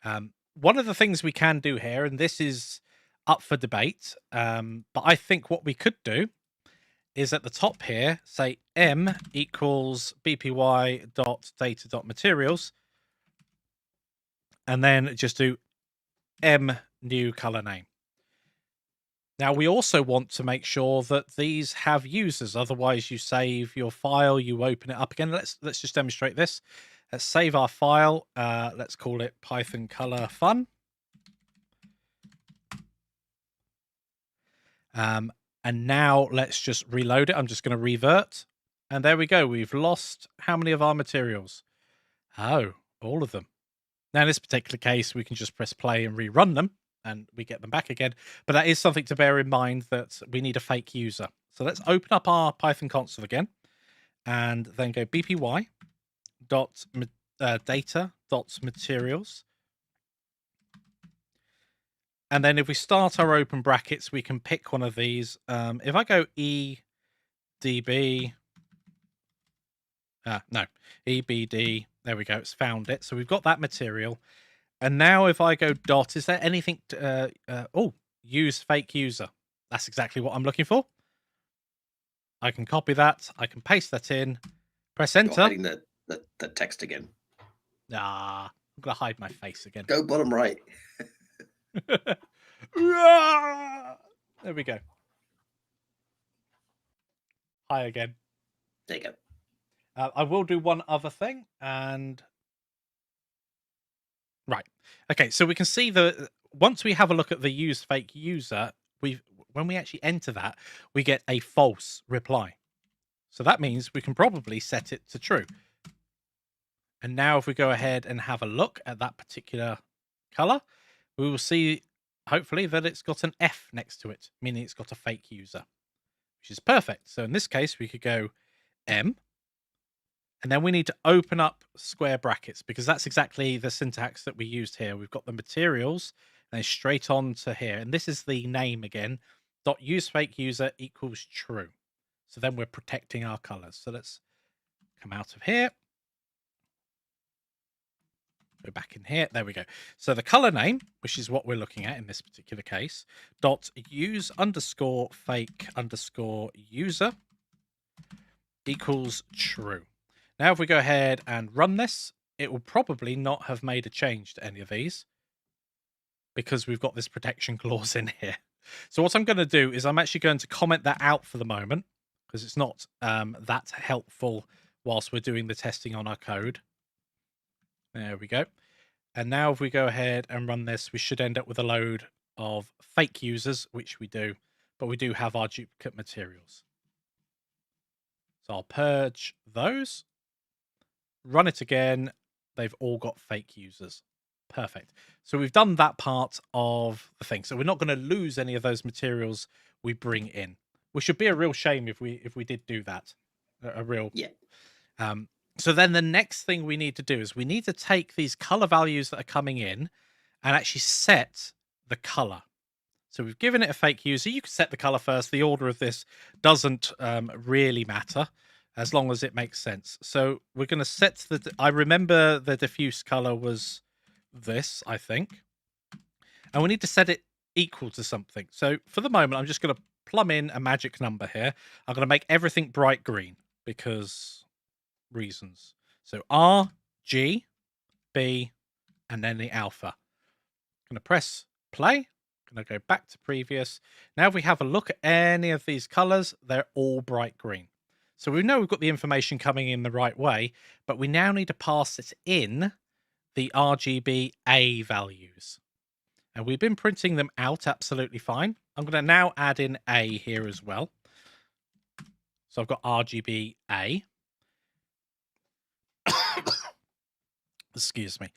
One of the things we can do here, and this is up for debate, but I think what we could do is at the top here, say m equals bpy dot data dot materials, and then just do m new color name. Now we also want to make sure that these have users. Otherwise, you save your file, you open it up again. Let's just demonstrate this. Let's save our file. Let's call it Python Color Fun. And now let's just reload it. I'm just going to revert. And there we go. We've lost how many of our materials? Oh, all of them. Now, in this particular case, we can just press play and rerun them and we get them back again. But that is something to bear in mind, that we need a fake user. So let's open up our Python console again and then go bpy dot data dot materials. And then if we start our open brackets, we can pick one of these. If I go EDB, no, EBD, there we go, it's found it. So we've got that material. And now if I go dot, is there anything, use fake user. That's exactly what I'm looking for. I can copy that. I can paste that in, press You're enter. hiding the text again. I'm going to hide my face again. Go bottom right. There we go. Hi again. There you go. I will do one other thing, and right. Okay, so we can see that once we have a look at the use fake user, when we actually enter that, we get a false reply. So that means we can probably set it to true. And now if we go ahead and have a look at that particular color, we will see hopefully that it's got an F next to it, meaning it's got a fake user, which is perfect. So in this case, we could go M, and then we need to open up square brackets because that's exactly the syntax that we used here. We've got the materials and then straight on to here. And this is the name again, dot use fake user equals true. So then we're protecting our colors. So let's come out of here. Go back in here. There we go. So the color name, which is what we're looking at in this particular case, dot use underscore fake underscore user equals true. Now, if we go ahead and run this, it will probably not have made a change to any of these because we've got this protection clause in here. So what I'm going to do is I'm actually going to comment that out for the moment because it's not that helpful whilst we're doing the testing on our code. There we go. And now if we go ahead and run this, we should end up with a load of fake users, which we do, but we do have our duplicate materials. So I'll purge those. Run it again. They've all got fake users. Perfect. So we've done that part of the thing. So we're not going to lose any of those materials we bring in, which should be a real shame if we did do that. A real So then the next thing we need to do is we need to take these color values that are coming in and actually set the color. So we've given it a fake user. You can set the color first. The order of this doesn't really matter as long as it makes sense. So we're going to set I remember the diffuse color was this, I think. And we need to set it equal to something. So for the moment, I'm just going to plumb in a magic number here. I'm going to make everything bright green because reasons. So R, G, B, and then the alpha. I'm going to press play. I'm going to go back to previous. Now, if we have a look at any of these colors, they're all bright green. So we know we've got the information coming in the right way, but we now need to pass it in the RGBA values. And we've been printing them out absolutely fine. I'm going to now add in A here as well. So I've got RGBA. Excuse me.